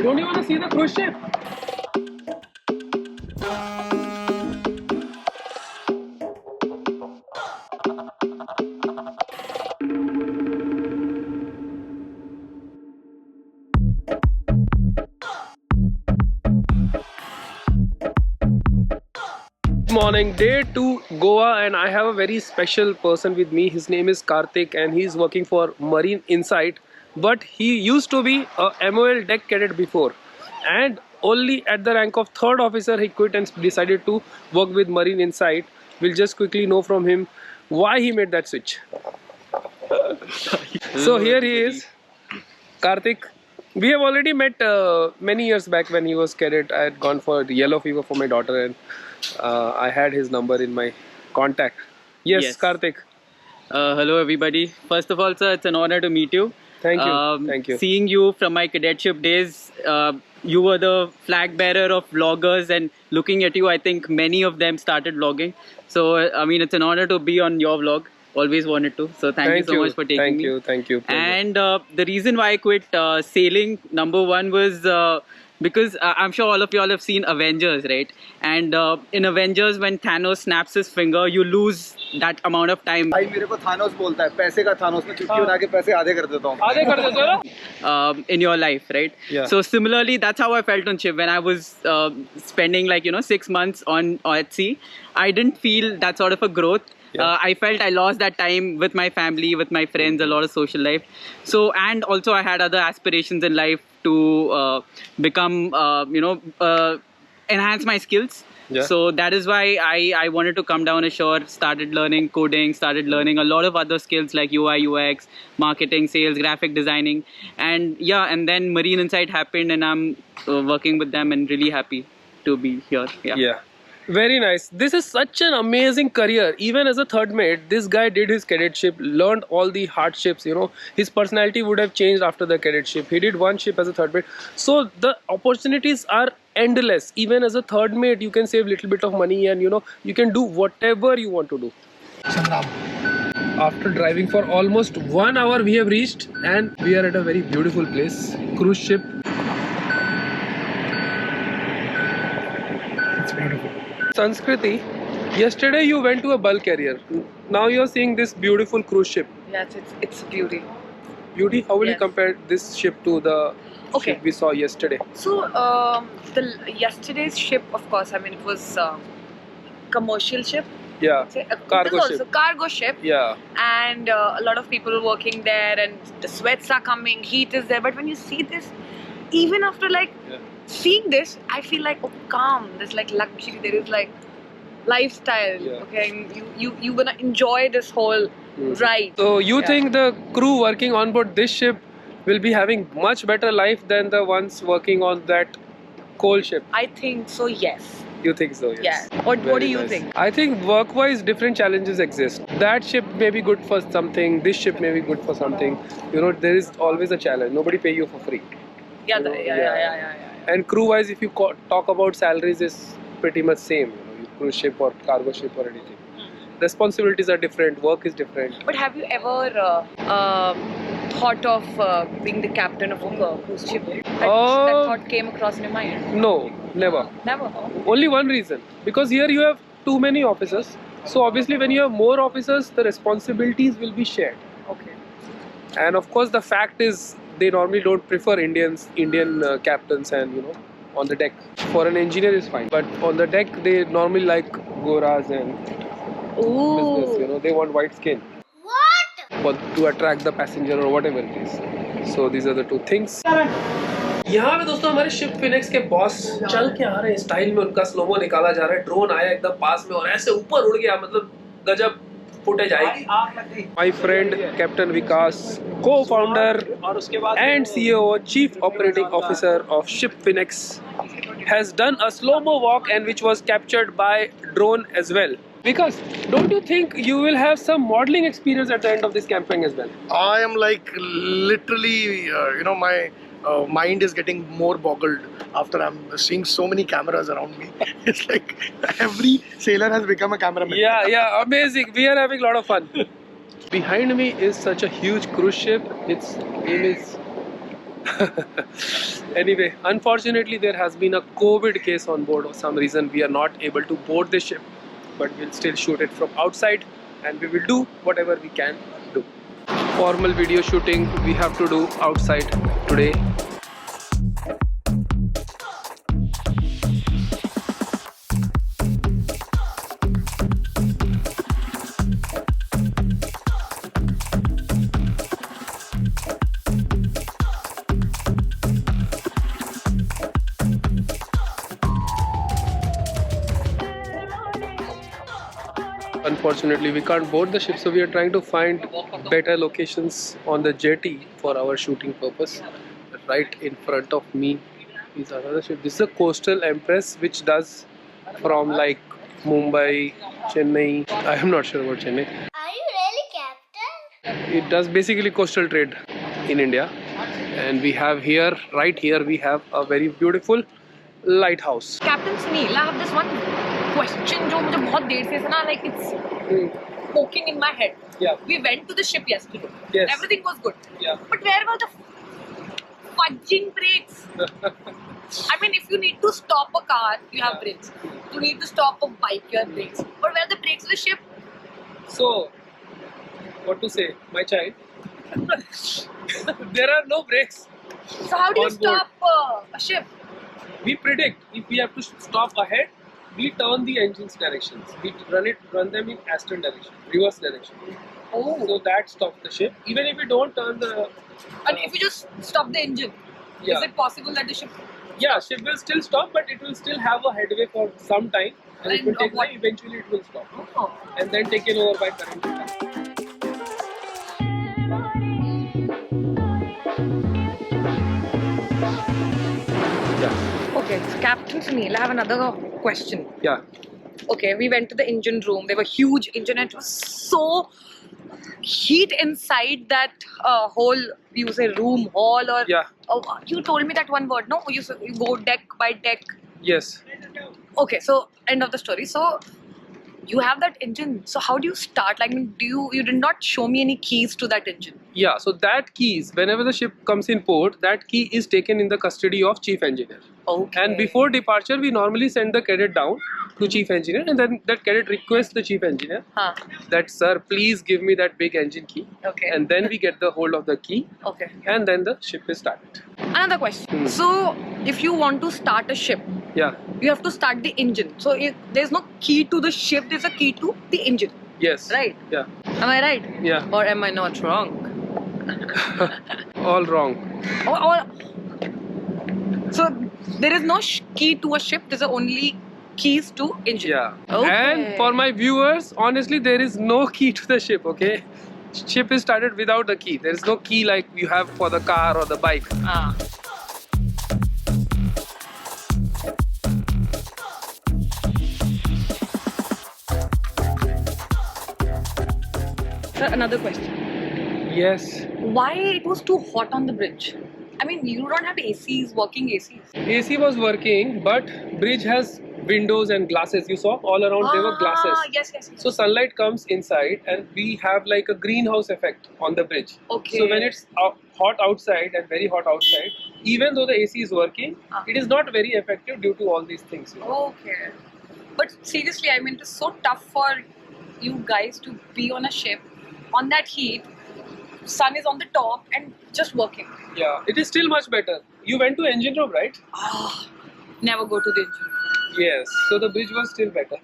Don't you want to see the cruise ship? Morning, day 2 Goa, and I have a very special person with me. His name is Karthik and he's working for Marine Insight, but he used to be a MOL deck cadet before, and only at the rank of 3rd officer he quit and decided to work with Marine Insight. We'll just quickly know from him why he made that switch. So here he is, Karthik. We have already met many years back when he was cadet. I had gone for the yellow fever for my daughter, and I had his number in my contact. Yes. Karthik. Hello everybody. First of all, sir, it's an honor to meet you. Thank you. Thank you. Seeing you from my cadetship days, you were the flag bearer of vloggers, and looking at you, I think many of them started vlogging. So, I mean, it's an honor to be on your vlog. Always wanted to. So, thank you so much for taking me. Thank you. And the reason why I quit sailing, number one, was because I'm sure all of you all have seen Avengers, right? And in Avengers, when Thanos snaps his finger, you lose that amount of time. भाई मेरे को Thanos बोलता है, पैसे का Thanos में चुटकी बना के पैसे आधे कर देता हूँ. आधे कर देते हो ना? In your life, right? Yeah. So similarly, that's how I felt on ship when I was spending 6 months at sea. I didn't feel that sort of a growth. Yeah. I felt I lost that time with my family, with my friends, a lot of social life. So, and also I had other aspirations in life to become, enhance my skills. Yeah. So that is why I wanted to come down ashore, started learning coding, started learning a lot of other skills like UI, UX, marketing, sales, graphic designing. And yeah, and then Marine Insight happened, and I'm working with them and really happy to be here. Yeah. Very nice. This is such an amazing career. Even as a third mate, this guy did his cadetship, learned all the hardships. His personality would have changed after the cadetship. He did one ship as a third mate. So the opportunities are endless. Even as a third mate, you can save a little bit of money, and you can do whatever you want to do. After driving for almost 1 hour, we have reached, and we are at a very beautiful place. Cruise ship. It's beautiful. Sanskriti, yesterday you went to a bulk carrier. Now you're seeing this beautiful cruise ship. Yes, it's a beauty. Beauty? How will you Yes. compare this ship to the ship we saw yesterday? So yesterday's ship, of course, I mean it was commercial ship. Yeah. Cargo this also ship. cargo ship. Yeah. And a lot of people working there, and the sweats are coming, heat is there. But when you see this, even after seeing this, I feel like calm. There's luxury. There is lifestyle. Yeah. Okay, and you gonna enjoy this whole ride. So you think the crew working on board this ship will be having much better life than the ones working on that coal ship? I think so. Yes. You think so? Yes. Yeah. What Very do you nice. think? I think work-wise different challenges exist. That ship may be good for something. This ship may be good for something. There is always a challenge. Nobody pay you for free. Yeah. Yeah. And crew-wise, if you talk about salaries, is pretty much same. Cruise ship or cargo ship or anything. Responsibilities are different. Work is different. But have you ever thought of being the captain of a cruise ship? That thought came across in your mind? No, never. Never. Only one reason. Because here you have too many officers. So obviously, when you have more officers, the responsibilities will be shared. Okay. And of course, the fact is, they normally don't prefer Indian captains and on the deck. For an engineer is fine, but on the deck they normally like goras and business. They want white skin. What? But to attract the passenger or whatever it is. So these are the two things. यहाँ पे दोस्तों हमारे Shipfinex के boss चल के आ रहे हैं, style में उनका स्लोमो निकाला जा रहा है. ड्रोन आया एकदम पास में और ऐसे ऊपर उड़ गया, मतलब गजब फुटेज आएगी. My friend Captain Vikas, co-founder and CEO, Chief Operating Officer of Shipfinex, has done a slow-mo walk and which was captured by drone as well. Vikas, don't you think you will have some modeling experience at the end of this campaign as well? I am literally, my mind is getting more boggled after I'm seeing so many cameras around me. It's like every sailor has become a cameraman. Yeah, amazing. We are having a lot of fun. Behind me is such a huge cruise ship. Its name is Anyway, unfortunately, there has been a COVID case on board. For some reason, we are not able to board the ship, but we'll still shoot it from outside, and we will do whatever we can do. Formal video shooting we have to do outside today. Unfortunately, we can't board the ship, so we are trying to find better locations on the jetty for our shooting purpose. Right in front of me is another ship. This is a coastal empress which does from like Mumbai, Chennai. I am not sure about Chennai. Are you really captain? It does basically coastal trade in India, and we have here, right here, we have a very beautiful lighthouse. Captain Sunil, I have this one question जो मुझे बहुत देर से ना, like it's poking in my head. Yeah. We went to the ship yesterday. Yes. Everything was good. Yeah. But where were the fudging brakes? I mean, if you need to stop a car, you have brakes. You need to stop a bike, you have brakes. But where are the brakes of the ship? So, what to say, my child? There are no brakes. So how do you On board. stop a ship? We predict if we have to stop ahead, we turn the engine's directions. We run them in astern direction, reverse direction. Oh. So that stops the ship. Even if we don't turn the And if you just stop the engine, Yeah. is it possible that the ship... ship will still stop, but it will still have a headway for some time, and it will take what? time. Eventually, it will stop, Oh. and then taken over by current. Yeah. Okay, so Captain Sunil, I have another question. Yeah. Okay, we went to the engine room. There were huge engine, and it was so heat inside that whole, you say room, hall, or Yeah. You told me that one word, no? You go deck by deck. Yes. Okay, so end of the story. So you have that engine. So how do you start? Like, I mean, you did not show me any keys to that engine. Yeah. So that keys, whenever the ship comes in port, that key is taken in the custody of chief engineer. Okay. And before departure, we normally send the cadet down to chief engineer, and then that cadet requests the chief engineer Huh. that, sir, please give me that big engine key. Okay. And then we get the hold of the key, Okay. and then the ship is started. Another question. Hmm. So if you want to start a ship, Yeah. you have to start the engine. So if there's no key to the ship, there's a key to the engine. Yes. Right? Yeah. Am I right? Yeah. Or am I not wrong? All wrong. So there is no key to a ship. There's only keys to engine. Yeah. Okay. And for my viewers, honestly, there is no key to the ship, okay? Ship is started without the key. There is no key like you have for the car or the bike. Ah. Sir, another question. Yes. Why it was too hot on the bridge? I mean, you don't have ACs, working ACs. AC was working, but bridge has windows and glasses. You saw all around there were glasses. Yes. So sunlight comes inside, and we have like a greenhouse effect on the bridge. Okay. So when it's hot outside and very hot outside, even though the AC is working, it is not very effective due to all these things. Okay. But seriously, I mean, it's so tough for you guys to be on a ship on that heat. Sun is on the top and just working. Yeah, it is still much better. You went to engine room, right? Never go to the engine. Yes. So the bridge was still better.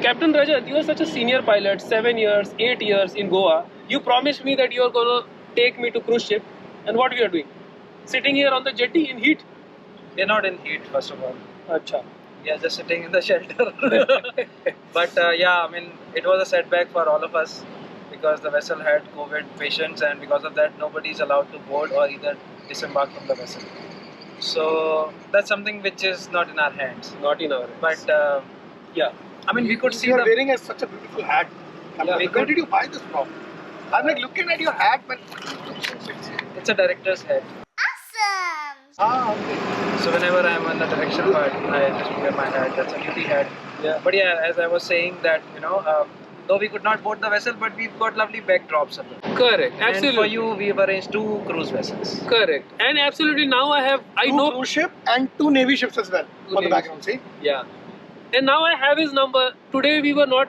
Captain Rajat, you are such a senior pilot, 7 years, 8 years in Goa. You promised me that you are going to take me to cruise ship. And what we are doing? Sitting here on the jetty in heat? We are not in heat, first of all. Acha. We are just sitting in the shelter. But yeah, I mean, it was a setback for all of us because the vessel had COVID patients, and because of that, nobody is allowed to board or either disembark from the vessel. So that's something which is not in our hands. Not in our hands. But yeah. I mean, we could see You are the. wearing such a beautiful hat. Yeah, Where did you buy this from? I'm like looking at your hat, but It's a director's head. Awesome! okay. So whenever I'm on the direction part, I just wear my hat. That's a duty hat. Yeah. But yeah, as I was saying that, Though we could not board the vessel, but we've got lovely backdrops of them. Correct. And Absolutely. for you, we've arranged 2 cruise vessels. Correct. And absolutely now I Two know. cruise ship and 2 navy ships as well Two for the navy background. See? Yeah. And now I have his number. Today we were not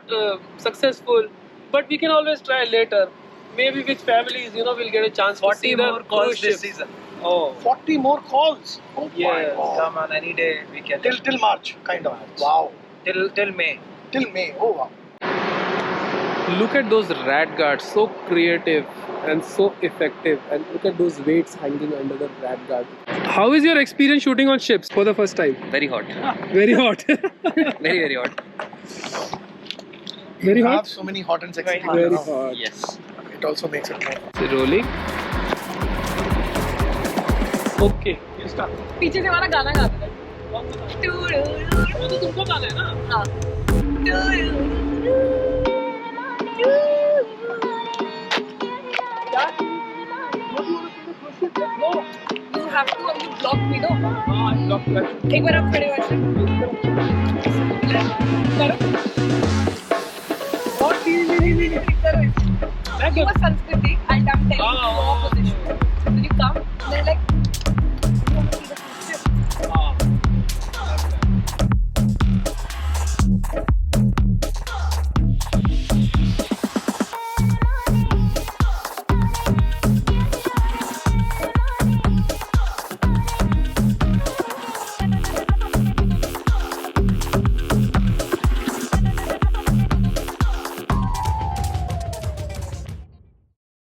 successful, but we can always try later. Maybe with families, we'll get a chance to 40 see the more calls cruise this ships. season. Oh. 40 more calls. Oh Yeah. my God. Come on, any day we can. Till March, kind of. March. Wow. Till May. Till May. Oh wow. Look at those rat guards, so creative and so effective. And look at those weights hanging under the rat guard. How is your experience shooting on ships for the first time? Very hot. Very hot. Very, very hot. Very You hot? have so many hot and sexy people Very now. hot. Yes. It also makes it more. So rolling. Okay. You start. पीछे से हमारा गाना गाते थे वो तो तुमको गाना है ना? हाँ You have to you block me no एक बार आप खड़े हो ऐसे करो वो संस्कृति and I'm telling you